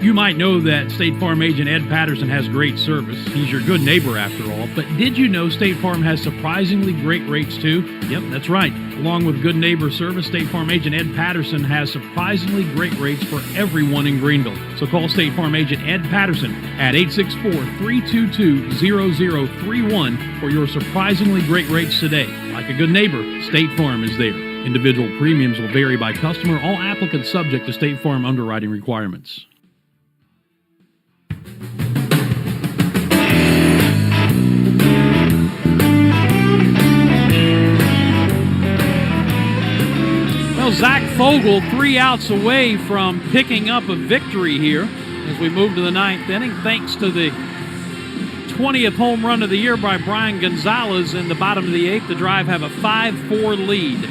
You might know that State Farm agent Ed Patterson has great service. He's your good neighbor after all. But did you know State Farm has surprisingly great rates too? Yep, that's right. Along with good neighbor service, State Farm agent Ed Patterson has surprisingly great rates for everyone in Greenville. So call State Farm agent Ed Patterson at 864-322-0031 for your surprisingly great rates today. Like a good neighbor, State Farm is there. Individual premiums will vary by customer. All applicants subject to State Farm underwriting requirements. Well, Zach Fogel 3 outs away from picking up a victory here as we move to the 9th inning, thanks to the 20th home run of the year by Brian Gonzalez in the bottom of the 8th. The Drive have a 5-4 lead.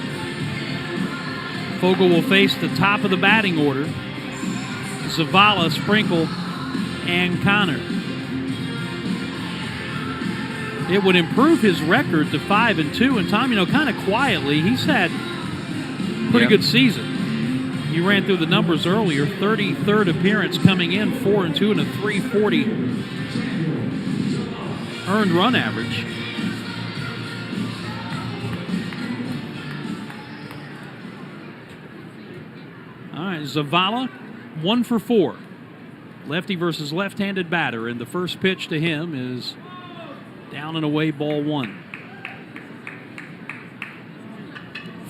Fogel will face the top of the batting order. Zavala, Sprinkle, and Connor. It would improve his record to 5-2. And Tom, kind of quietly, he's had pretty good season. You ran through the numbers earlier. 33rd appearance coming in, 4-2 and a 340 earned run average. All right, Zavala, 1 for 4. Lefty versus left-handed batter, and the first pitch to him is down and away, ball 1.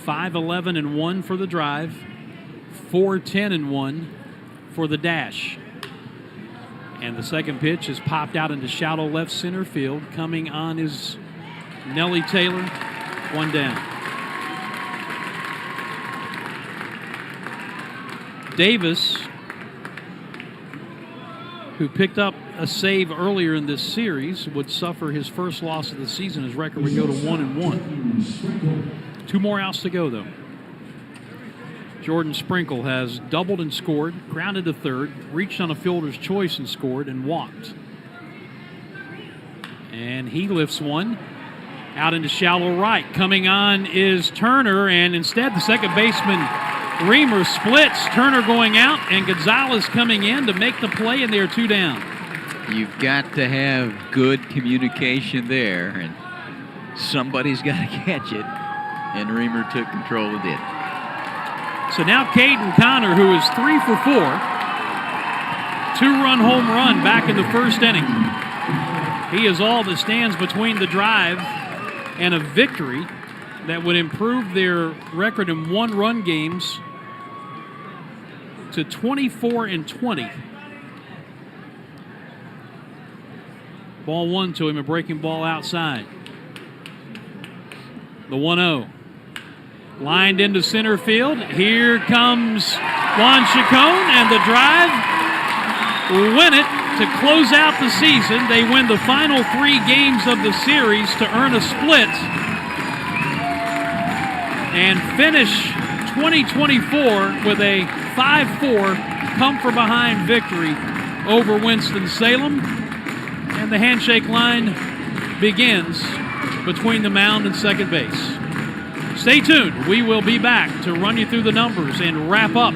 5-11-1 for the Drive, 4-10-1 for the Dash. And the second pitch is popped out into shallow left center field. Coming on is Nellie Taylor. One down. Davis, who picked up a save earlier in this series, would suffer his first loss of the season. His record would go to 1-1. 2 more outs to go, though. Jordan Sprinkle has doubled and scored, grounded to third, reached on a fielder's choice and scored, and walked. And he lifts one out into shallow right. Coming on is Turner, and instead the second baseman Reamer splits. Turner going out, and Gonzalez coming in to make the play, and they are 2 down. You've got to have good communication there, and somebody's got to catch it, and Reamer took control of it. So now Caden Connor, who is 3 for 4, 2-run home run back in the first inning. He is all that stands between the drive and a victory that would improve their record in 1-run games to 24-20. Ball 1 to him, a breaking ball outside. The 1-0. Lined into center field. Here comes Juan Chacon, and the drive will win it to close out the season. They win the final 3 games of the series to earn a split and finish 2024 with a 5-4 come-from-behind victory over Winston-Salem. And the handshake line begins between the mound and second base. Stay tuned. We will be back to run you through the numbers and wrap up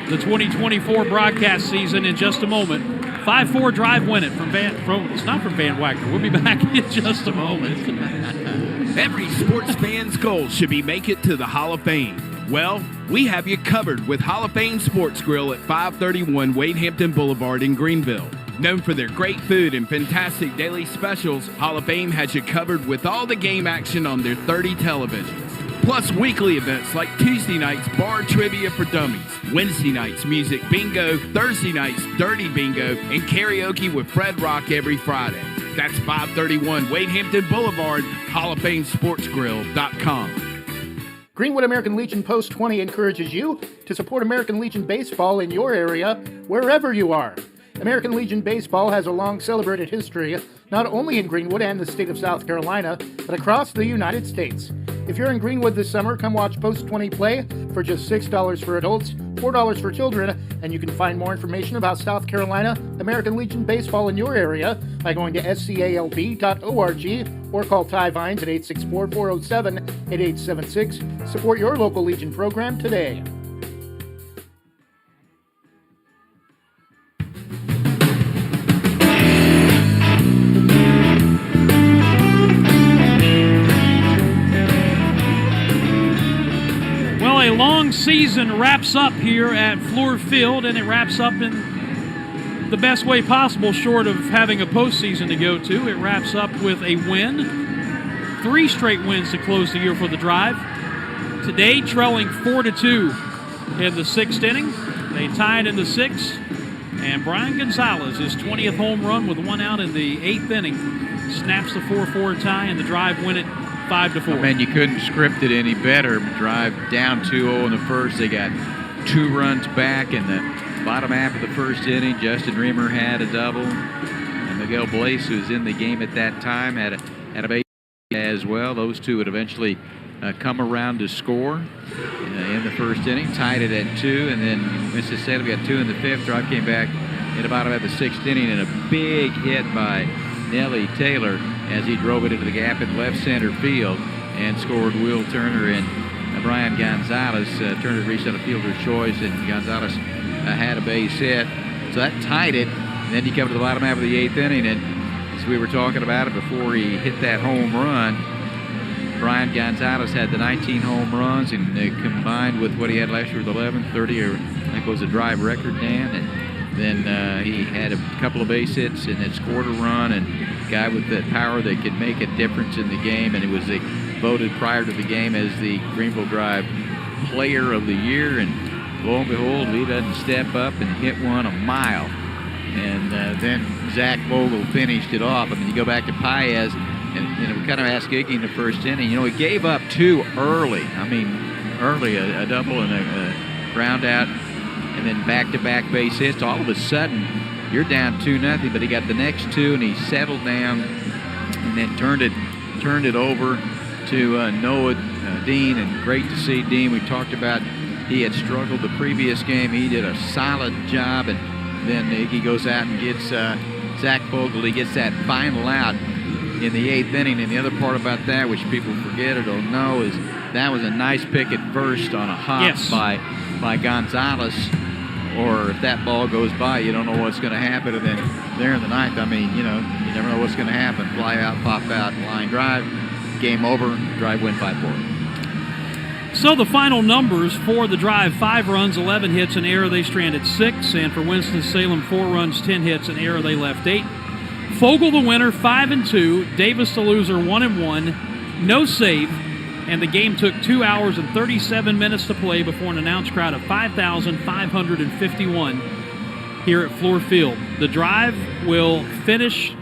the 2024 broadcast season in just a moment. 5-4 drive win it it's not from Van Wagner. We'll be back in just a moment. Every sports fan's goal should be make it to the Hall of Fame. Well, we have you covered with Hall of Fame Sports Grill at 531 Wade Hampton Boulevard in Greenville. Known for their great food and fantastic daily specials, Hall of Fame has you covered with all the game action on their 30 televisions. Plus weekly events like Tuesday nights bar trivia for dummies, Wednesday nights music bingo, Thursday nights dirty bingo, and karaoke with Fred Rock every Friday. That's 531 Wade Hampton Boulevard, HallOfFameSportsGrill.com. Greenwood American Legion Post 20 encourages you to support American Legion Baseball in your area, wherever you are. American Legion Baseball has a long celebrated history, not only in Greenwood and the state of South Carolina, but across the United States. If you're in Greenwood this summer, come watch Post 20 play for just $6 for adults, $4 for children, and you can find more information about South Carolina American Legion Baseball in your area by going to scalb.org or call Ty Vines at 864-407-8876. Support your local Legion program today. A long season wraps up here at Fluor Field, and it wraps up in the best way possible, short of having a postseason to go to. It wraps up with a win, 3 straight wins to close the year for the Drive. Today, trailing 4-2 in the 6th inning. They tied in the 6th, and Brian Gonzalez, his 20th home run with 1 out in the 8th inning, snaps the 4-4 tie, and the Drive win it 5-4. Man, you couldn't script it any better. Drive down 2-0 in the first. They got 2 runs back in the bottom half of the first inning. Justin Reamer had a double, and Miguel Blaze, who was in the game at that time, had a base as well. Those two would eventually come around to score in the first inning, tied it at 2, and then Winston-Salem got 2 in the 5th. Drive came back in the bottom of the 6th inning, and a big hit by Nellie Taylor as he drove it into the gap in left center field and scored Will Turner and Brian Gonzalez. Turner reached on a fielder's choice, and Gonzalez had a base hit. So that tied it, and then he come to the bottom half of the 8th inning, and as we were talking about it before he hit that home run, Brian Gonzalez had the 19 home runs, and combined with what he had last year with 11, 30, or I think was a Drive record, Dan, and then he had a couple of base hits and then scored a run, and a guy with the power that could make a difference in the game, and it was voted prior to the game as the Greenville Drive Player of the Year, and lo and behold, he doesn't step up and hit one a mile And then Zach Vogel finished it off. I mean, you go back to Paez, and we kind of asked Iggy in the first inning. He gave up 2 early. I mean, early, a double and a ground out, and then back-to-back base hits. All of a sudden, you're down 2-0, but he got the next 2, and he settled down and then turned it over to Noah Dean. And great to see Dean. We talked about he had struggled the previous game. He did a solid job, and then Iggy goes out and gets Zach Vogel. He gets that final out in the 8th inning. And the other part about that, which people forget or don't know, is that was a nice pick at first on a hop by Gonzalez. Or if that ball goes by, you don't know what's going to happen. And then there in the 9th, I mean, you never know what's going to happen. Fly out, pop out, line drive, game over, drive win 5-4. So the final numbers for the drive: 5 runs, 11 hits, an error. They stranded 6. And for Winston-Salem, 4 runs, 10 hits, an error. They left 8. Fogel the winner, 5-2. Davis the loser, 1-1. No save. And the game took 2 hours and 37 minutes to play before an announced crowd of 5,551 here at Fluor Field. The drive will finish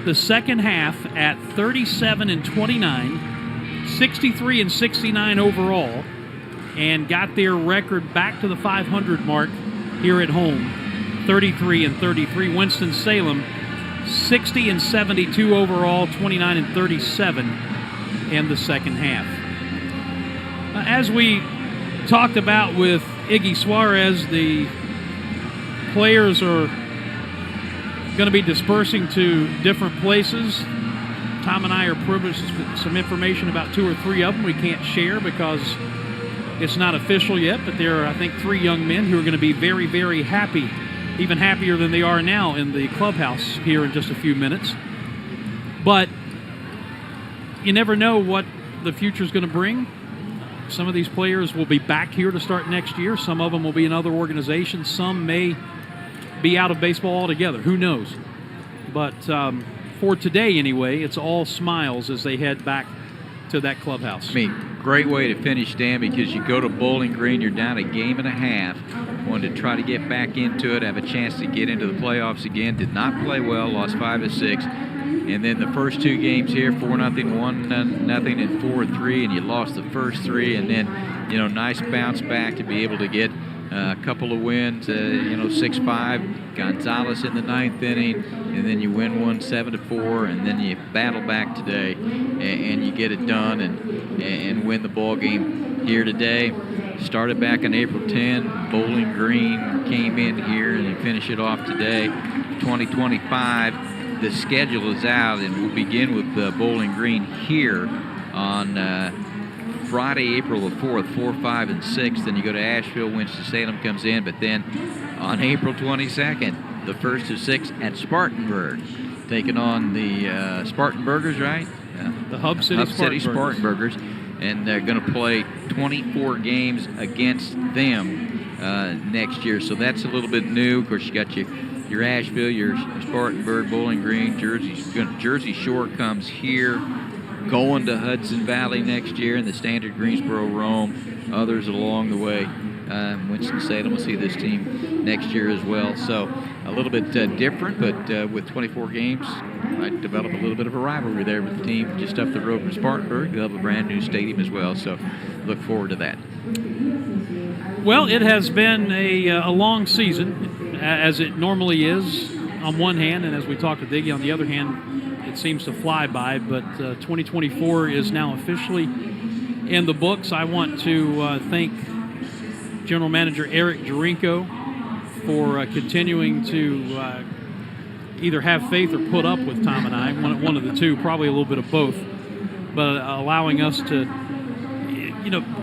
the second half at 37-29. 63-69 overall, and got their record back to the 500 mark here at home, 33-33. Winston-Salem, 60-72 overall, 29-37 in the second half. As we talked about with Iggy Suarez, the players are going to be dispersing to different places. Tom and I are privileged with some information about 2 or 3 of them we can't share because it's not official yet, but there are, I think, 3 young men who are going to be very, very happy, even happier than they are now in the clubhouse here in just a few minutes. But you never know what the future is going to bring. Some of these players will be back here to start next year. Some of them will be in other organizations. Some may be out of baseball altogether. Who knows? But for today, anyway, it's all smiles as they head back to that clubhouse. I mean, great way to finish, Dan, because you go to Bowling Green, you're down a game and a half. Wanted to try to get back into it, have a chance to get into the playoffs again. Did not play well, lost 5-6. And then the first 2 games here, 4-0, 1-0, and 4-3, and you lost the first 3. And then, nice bounce back to be able to get a couple of wins, 6-5, Gonzalez in the 9th inning, and then you win one 7-4, and then you battle back today, and you get it done and win the ball game here today. Started back on April 10. Bowling Green came in here and they finish it off today. 2025, the schedule is out, and we'll begin with Bowling Green here on Friday, April the 4th, 4, 5, and 6. Then you go to Asheville, Winston-Salem comes in, but then on April 22nd, the first of 6 at Spartanburg, taking on the Spartanburgers, right? The Hub City Spartanburgers. And they're going to play 24 games against them next year. So that's a little bit new. Of course, you got your Asheville, your Spartanburg, Bowling Green, Jersey Shore comes here, going to Hudson Valley next year, and the Standard Greensboro Rome, others along the way. Winston-Salem will see this team next year as well. So a little bit different, but with 24 games, might develop a little bit of a rivalry there with the team just up the road from Spartanburg. They'll have a brand new stadium as well, so look forward to that. Well, it has been a long season, as it normally is on one hand, and as we talked to Diggy on the other hand, it seems to fly by, but 2024 is now officially in the books. I want to thank General Manager Eric Jarinko for continuing to either have faith or put up with Tom and I, one of the two, probably a little bit of both, but allowing us to,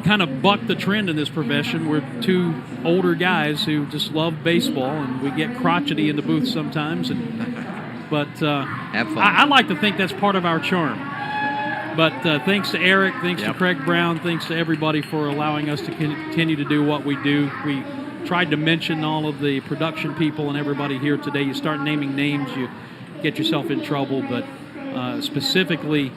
kind of buck the trend in this profession. We're 2 older guys who just love baseball, and we get crotchety in the booth sometimes, but have fun. I like to think that's part of our charm. But thanks to Eric, thanks to Craig Brown, thanks to everybody for allowing us to continue to do what we do. We tried to mention all of the production people and everybody here today. You start naming names, you get yourself in trouble, but specifically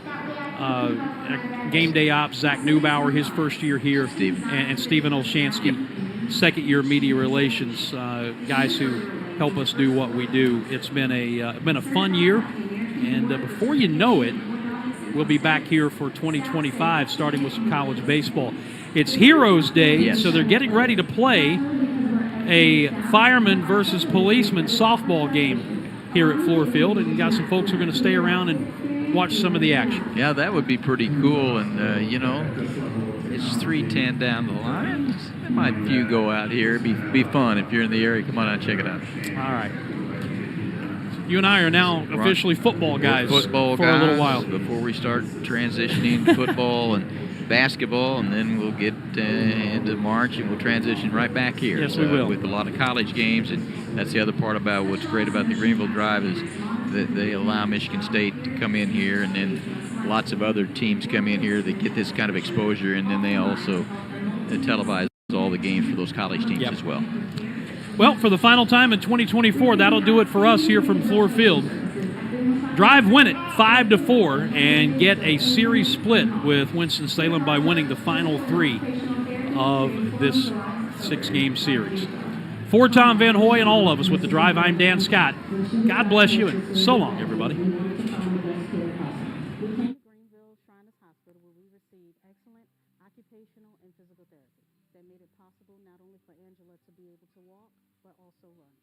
game day ops, Zach Neubauer, his first year here, and Stephen Olshansky, second year media relations, guys who help us do what we do. It's been a fun year, and before you know it, we'll be back here for 2025, starting with some college baseball. It's Heroes Day, so they're getting ready to play a fireman versus policeman softball game here at Fluor Field, and you got some folks who are going to stay around and watch some of the action. Yeah, that would be pretty cool, and it's 3:10 down the line. There might a few go out here. It'd be fun if you're in the area. Come on out and check it out. All right. You and I are now officially football guys for a little while. Before we start transitioning to football and basketball, and then we'll get into March, and we'll transition right back here. Yes, we will. With a lot of college games, and that's the other part about what's great about the Greenville Drive is that they allow Michigan State to come in here, and then lots of other teams come in here that get this kind of exposure, and then they also televise all the games for those college teams as well. Well, for the final time in 2024, that'll do it for us here from Fluor Field. Drive win it 5-4 and get a series split with Winston-Salem by winning the final 3 of this 6-game series. For Tom Van Hoy and all of us with the Drive, I'm Dan Scott. God bless you, and so long, everybody. Greenville Shriners Hospital, where we received excellent occupational and physical therapy that made it possible not only for Angela to be able to walk, but also run.